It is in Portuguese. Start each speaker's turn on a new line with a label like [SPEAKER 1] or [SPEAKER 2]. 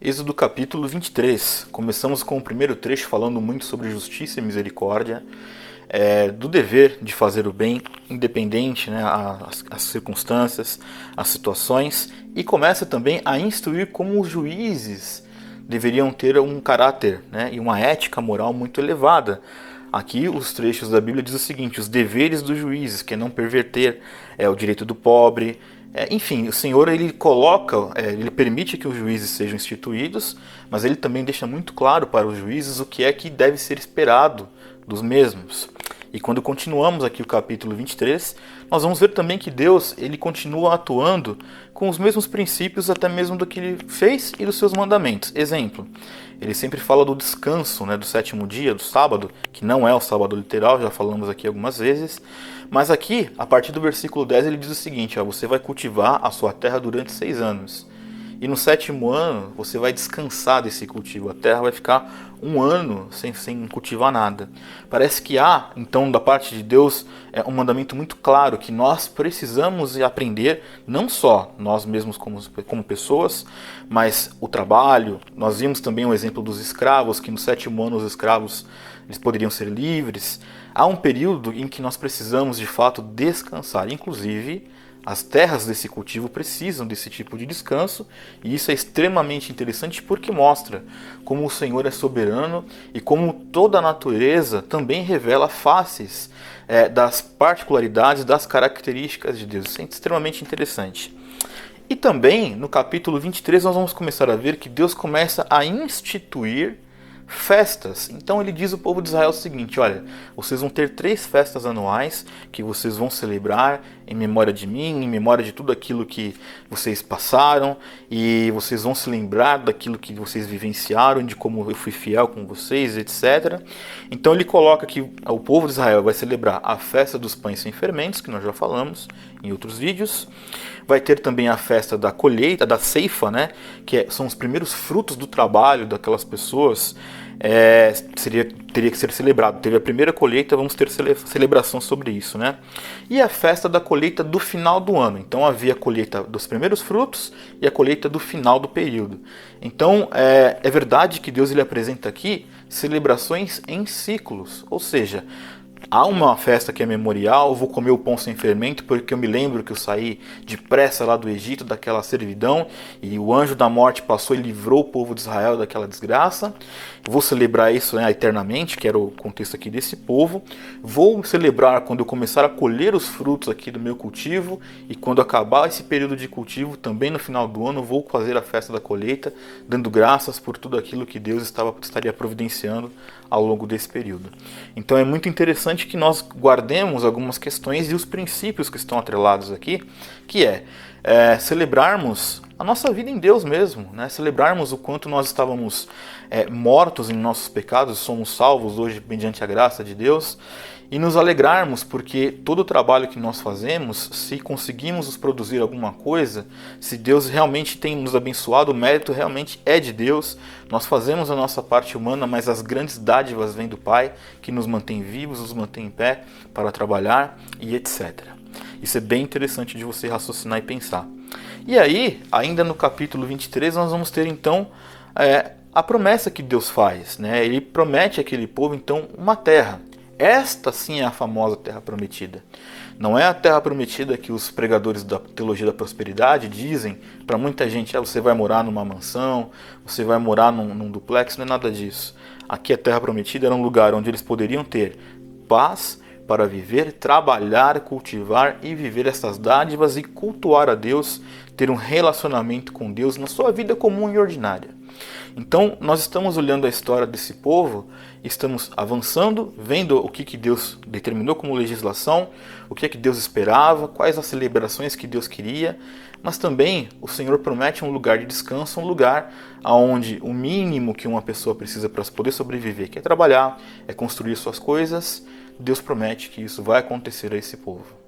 [SPEAKER 1] Êxodo capítulo 23. Começamos com o primeiro trecho falando muito sobre justiça e misericórdia, do dever de fazer o bem, independente, né, as circunstâncias, as situações, e começa também a instruir como os juízes deveriam ter um caráter, né, e uma ética moral muito elevada. Aqui os trechos da Bíblia diz o seguinte: os deveres dos juízes, que é não perverter o direito do pobre. Enfim, o Senhor ele coloca, ele permite que os juízes sejam instituídos, mas ele também deixa muito claro para os juízes o que é que deve ser esperado dos mesmos. E quando continuamos aqui o capítulo 23, nós vamos ver também que Deus ele continua atuando com os mesmos princípios até mesmo do que ele fez e dos seus mandamentos. Exemplo, ele sempre fala do descanso, né, do sétimo dia, do sábado, que não é o sábado literal, já falamos aqui algumas vezes. Mas aqui, a partir do versículo 10, ele diz o seguinte: você vai cultivar a sua terra durante 6 anos. E no sétimo ano, você vai descansar desse cultivo. A terra vai ficar um ano sem cultivar nada. Parece que há, então, da parte de Deus, um mandamento muito claro que nós precisamos aprender, não só nós mesmos como pessoas, mas o trabalho. Nós vimos também o exemplo dos escravos, que no sétimo ano os escravos eles poderiam ser livres. Há um período em que nós precisamos, de fato, descansar. Inclusive, as terras desse cultivo precisam desse tipo de descanso, e isso é extremamente interessante porque mostra como o Senhor é soberano e como toda a natureza também revela faces das particularidades, das características de Deus. Isso é extremamente interessante. E também, no capítulo 23, nós vamos começar a ver que Deus começa a instituir festas. Então ele diz ao povo de Israel o seguinte: olha, vocês vão ter 3 festas anuais que vocês vão celebrar em memória de mim, em memória de tudo aquilo que vocês passaram, e vocês vão se lembrar daquilo que vocês vivenciaram, de como eu fui fiel com vocês, etc. Então ele coloca que o povo de Israel vai celebrar a festa dos pães sem fermentos, que nós já falamos em outros vídeos. Vai ter também a festa da colheita, da ceifa, né? Que são os primeiros frutos do trabalho daquelas pessoas. Teria que ser celebrado. Teve a primeira colheita, vamos ter celebração sobre isso, né? E a festa da colheita do final do ano. Então havia a colheita dos primeiros frutos e a colheita do final do período. Então é verdade que Deus ele apresenta aqui celebrações em ciclos, ou seja, há uma festa que é memorial, eu vou comer o pão sem fermento porque eu me lembro que eu saí depressa lá do Egito, daquela servidão, e o anjo da morte passou e livrou o povo de Israel daquela desgraça. Vou celebrar isso, né, eternamente, que era o contexto aqui desse povo. Vou celebrar quando eu começar a colher os frutos aqui do meu cultivo, e quando acabar esse período de cultivo, também no final do ano, vou fazer a festa da colheita, dando graças por tudo aquilo que Deus estaria providenciando ao longo desse período. Então é muito interessante que nós guardemos algumas questões e os princípios que estão atrelados aqui, que celebrarmos a nossa vida em Deus mesmo, né? Celebrarmos o quanto nós estávamos mortos em nossos pecados, somos salvos hoje mediante a graça de Deus, e nos alegrarmos porque todo o trabalho que nós fazemos, se conseguimos produzir alguma coisa, se Deus realmente tem nos abençoado, o mérito realmente é de Deus. Nós fazemos a nossa parte humana, mas as grandes dádivas vêm do Pai, que nos mantém vivos, nos mantém em pé para trabalhar e etc. Isso é bem interessante de você raciocinar e pensar. E aí, ainda no capítulo 23, nós vamos ter então a promessa que Deus faz, né? Ele promete àquele povo então uma terra. Esta sim é a famosa terra prometida. Não é a terra prometida que os pregadores da teologia da prosperidade dizem para muita gente: você vai morar numa mansão, você vai morar num duplex. Não é nada disso. Aqui a terra prometida era um lugar onde eles poderiam ter paz para viver, trabalhar, cultivar e viver essas dádivas e cultuar a Deus, ter um relacionamento com Deus na sua vida comum e ordinária. Então nós estamos olhando a história desse povo, estamos avançando, vendo o que Deus determinou como legislação, o que Deus esperava, quais as celebrações que Deus queria, mas também o Senhor promete um lugar de descanso, um lugar onde o mínimo que uma pessoa precisa para poder sobreviver, que é trabalhar, é construir suas coisas. Deus promete que isso vai acontecer a esse povo.